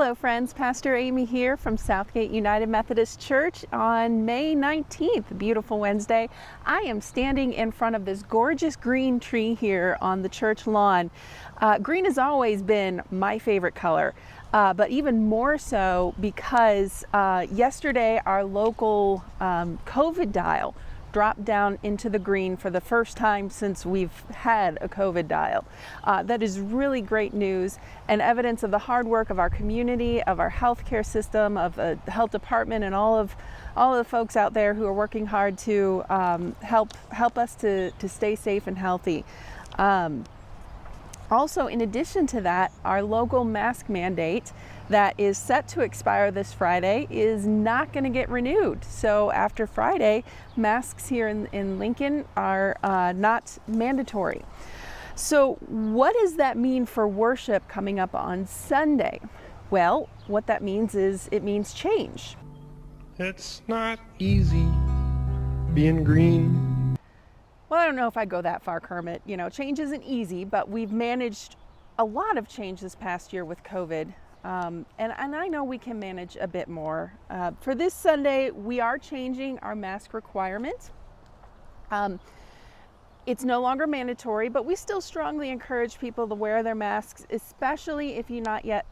Hello friends, Pastor Amy here from Southgate United Methodist Church on May 19th, beautiful Wednesday. I am standing in front of this gorgeous green tree here on the church lawn. Green has always been my favorite color, but even more so because yesterday our local COVID dial dropped down into the green for the first time since we've had a COVID dial. That is really great news and evidence of the hard work of our community, of our healthcare system, of the health department, and all of the folks out there who are working hard to help us to stay safe and healthy. Also, in addition to that, our local mask mandate that is set to expire this Friday is not going to get renewed. So after Friday, masks here in Lincoln are not mandatory. So what does that mean for worship coming up on Sunday? Well, what that means is it means change. It's not easy being green. Well, I don't know if I'd go that far, Kermit. You know, change isn't easy, but we've managed a lot of change this past year with COVID. And I know we can manage a bit more. For this Sunday, we are changing our mask requirement. It's no longer mandatory, but we still strongly encourage people to wear their masks, especially if you're not yet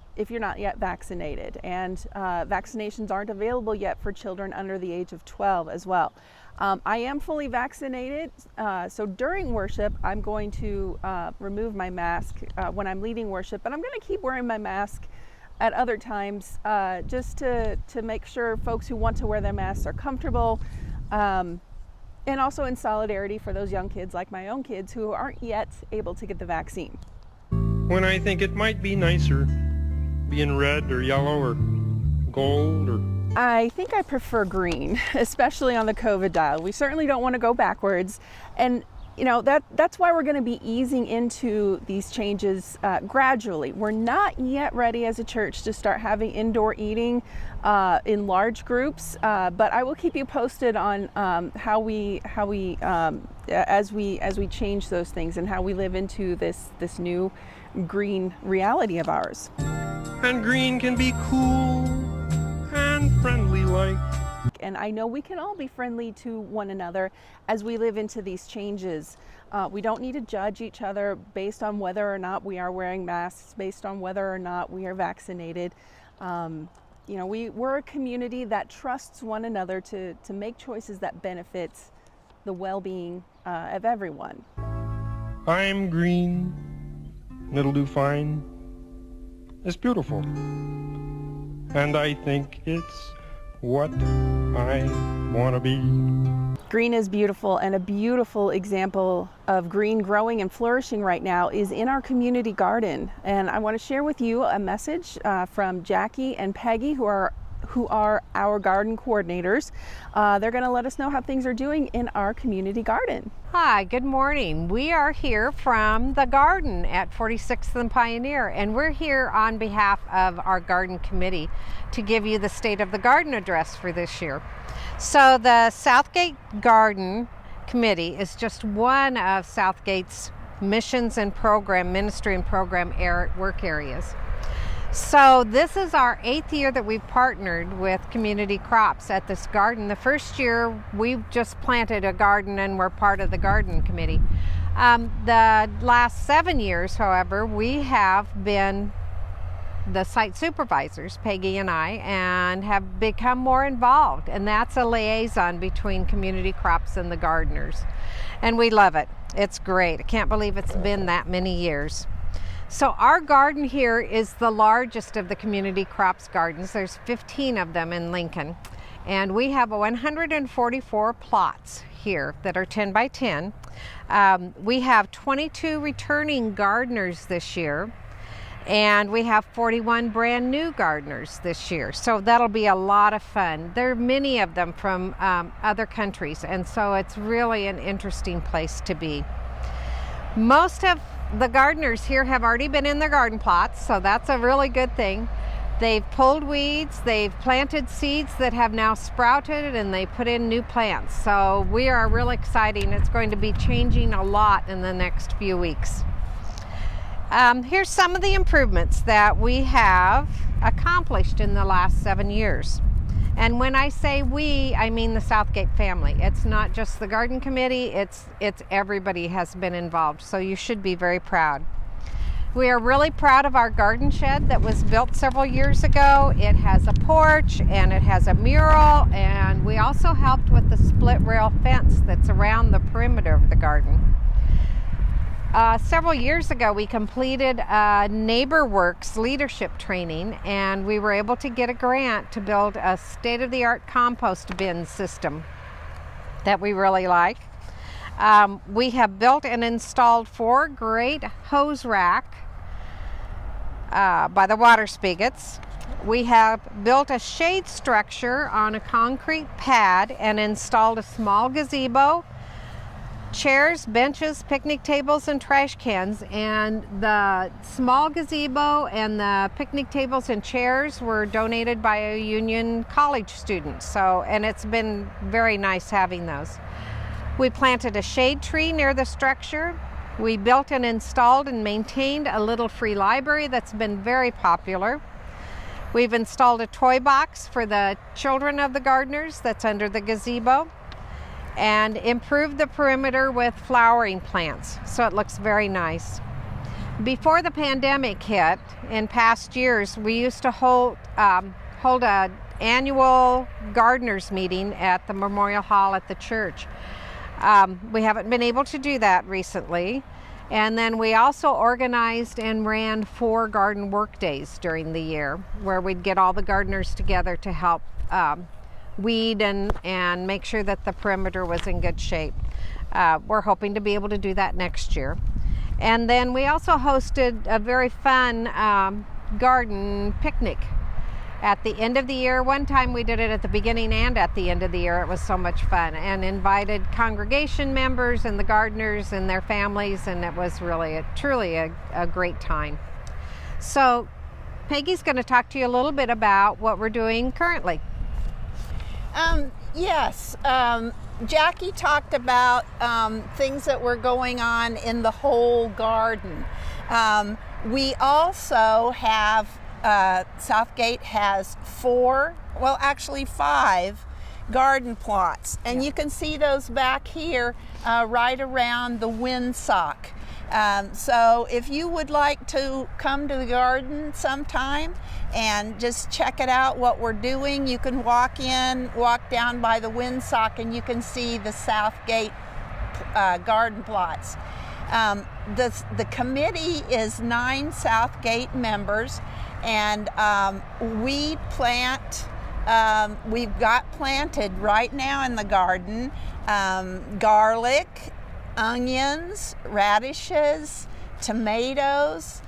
vaccinated. And vaccinations aren't available yet for children under the age of 12 as well. I am fully vaccinated, so during worship, I'm going to remove my mask when I'm leading worship, but I'm going to keep wearing my mask at other times just to make sure folks who want to wear their masks are comfortable, and also in solidarity for those young kids like my own kids who aren't yet able to get the vaccine. When I think it might be nicer being red or yellow or gold or... I think I prefer green, especially on the COVID dial. We certainly don't want to go backwards. And you know, that's why we're going to be easing into these changes gradually. We're not yet ready as a church to start having indoor eating in large groups, but I will keep you posted on how we as we change those things and how we live into this new green reality of ours. And green can be cool and friendly like. And I know we can all be friendly to one another as we live into these changes. We don't need to judge each other based on whether or not we are wearing masks, based on whether or not we are vaccinated. You know, we're a community that trusts one another to make choices that benefit the well-being of everyone. I'm green, it'll do fine. It's beautiful. And I think it's what I want to be. Green is beautiful, and a beautiful example of green growing and flourishing right now is in our community garden. And I want to share with you a message from Jackie and Peggy, who are our garden coordinators. They're going to let us know how things are doing in our community garden. Hi, good morning. We are here from the garden at 46th and Pioneer, and we're here on behalf of our garden committee to give you the State of the Garden address for this year. So the Southgate Garden Committee is just one of Southgate's missions and ministry and program work areas. So this is our 8th year that we've partnered with Community Crops at this garden. The first year we just planted a garden and we're part of the garden committee. The last 7 years, however, we have been the site supervisors, Peggy and I, and have become more involved. And that's a liaison between Community Crops and the gardeners. And we love it. It's great. I can't believe it's been that many years. So our garden here is the largest of the Community Crops gardens. There's 15 of them in Lincoln. And we have 144 plots here that are 10 by 10. We have 22 returning gardeners this year. And we have 41 brand new gardeners this year. So that'll be a lot of fun. There are many of them from other countries. And so it's really an interesting place to be. Most of the gardeners here have already been in their garden plots, so that's a really good thing. They've pulled weeds, they've planted seeds that have now sprouted, and they put in new plants. So we are really excited. It's going to be changing a lot in the next few weeks. Here's some of the improvements that we have accomplished in the last 7 years. And when I say we, I mean the Southgate family. It's not just the garden committee, it's everybody has been involved. So you should be very proud. We are really proud of our garden shed that was built several years ago. It has a porch and it has a mural, and we also helped with the split rail fence that's around the perimeter of the garden. Several years ago, we completed a NeighborWorks leadership training, and we were able to get a grant to build a state-of-the-art compost bin system that we really like. We have built and installed 4 great hose rack by the water spigots. We have built a shade structure on a concrete pad and installed a small gazebo, chairs, benches, picnic tables, and trash cans. And the small gazebo and the picnic tables and chairs were donated by a Union College student. And it's been very nice having those. We planted a shade tree near the structure. We built and installed and maintained a little free library that's been very popular. We've installed a toy box for the children of the gardeners that's under the gazebo, and improved the perimeter with flowering plants, so it looks very nice. Before the pandemic hit, in past years, we used to hold an annual gardeners meeting at the Memorial Hall at the church. We haven't been able to do that recently. And then we also organized and ran 4 garden work days during the year, where we'd get all the gardeners together to help weed and make sure that the perimeter was in good shape. We're hoping to be able to do that next year. And then we also hosted a very fun garden picnic at the end of the year. One time we did it at the beginning and at the end of the year. It was so much fun, and invited congregation members and the gardeners and their families, and it was really truly a great time. So Peggy's going to talk to you a little bit about what we're doing currently. Yes, Jackie talked about things that were going on in the whole garden. We also have, Southgate has 5 garden plots, and you can see those back here right around the windsock. So if you would like to come to the garden sometime and just check it out, what we're doing, you can walk down by the windsock, and you can see the Southgate garden plots. The committee is 9 Southgate members, and we plant, we've got planted right now in the garden garlic, onions, radishes, tomatoes,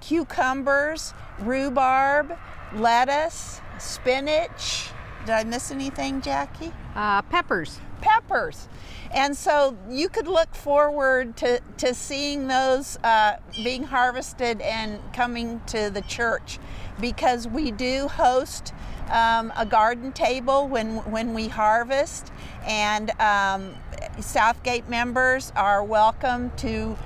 cucumbers, rhubarb, lettuce, spinach. Did I miss anything, Jackie? Peppers. And so you could look forward to seeing those being harvested and coming to the church, because we do host a garden table when we harvest, and Southgate members are welcome to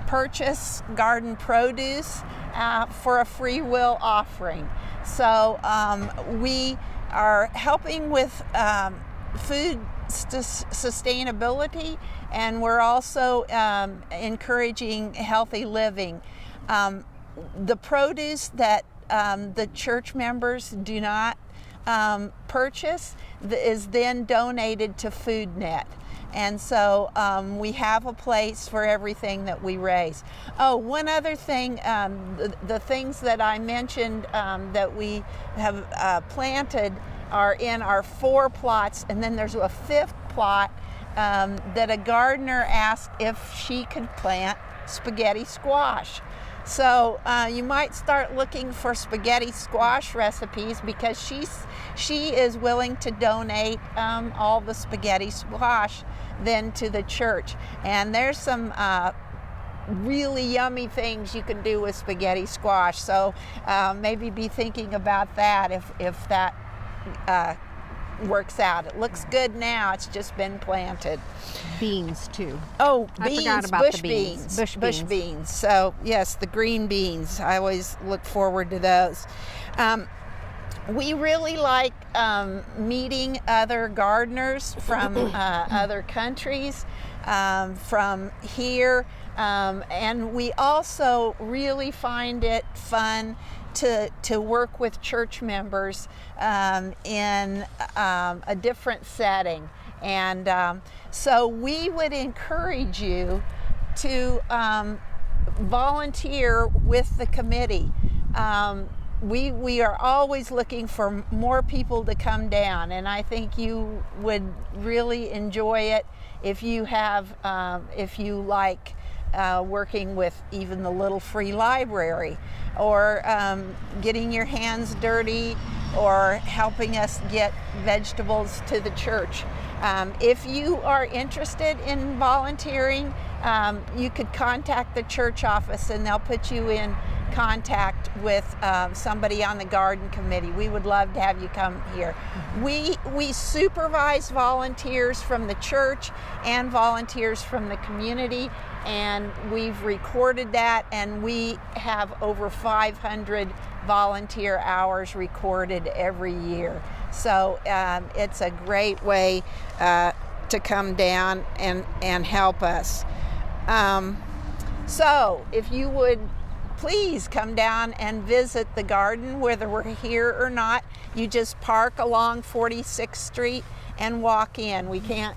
purchase garden produce for a free will offering. So we are helping with food sustainability, and we're also encouraging healthy living. The produce that the church members do not purchase is then donated to FoodNet. And so we have a place for everything that we raise. Oh, one other thing, the things that I mentioned that we have planted are in our 4 plots, and then there's a 5th plot that a gardener asked if she could plant spaghetti squash. So you might start looking for spaghetti squash recipes, because she is willing to donate all the spaghetti squash then to the church. And there's some really yummy things you can do with spaghetti squash. So maybe be thinking about that if that works out. It looks good now. It's just been planted. Beans too. Oh, I beans, forgot about bush the beans. beans. Bush beans. beans. So, yes, the green beans. I always look forward to those. We really like meeting other gardeners from other countries, from here, and we also really find it fun to work with church members in a different setting. And so we would encourage you to volunteer with the committee. We are always looking for more people to come down, and I think you would really enjoy it if you have, if you like working with even the little free library, or getting your hands dirty, or helping us get vegetables to the church. If you are interested in volunteering, you could contact the church office and they'll put you in contact with somebody on the garden committee. We would love to have you come here. We supervise volunteers from the church and volunteers from the community, and we've recorded that, and we have over 500 volunteer hours recorded every year. So it's a great way to come down and help us. So if you would please come down and visit the garden, whether we're here or not. You just park along 46th Street and walk in. We can't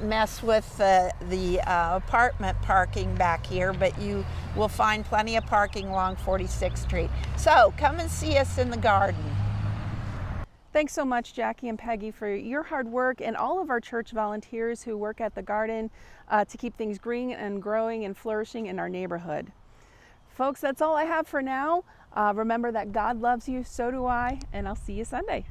mess with the apartment parking back here, but you will find plenty of parking along 46th Street. So come and see us in the garden. Thanks so much, Jackie and Peggy, for your hard work, and all of our church volunteers who work at the garden to keep things green and growing and flourishing in our neighborhood. Folks, that's all I have for now. Remember that God loves you, so do I, and I'll see you Sunday.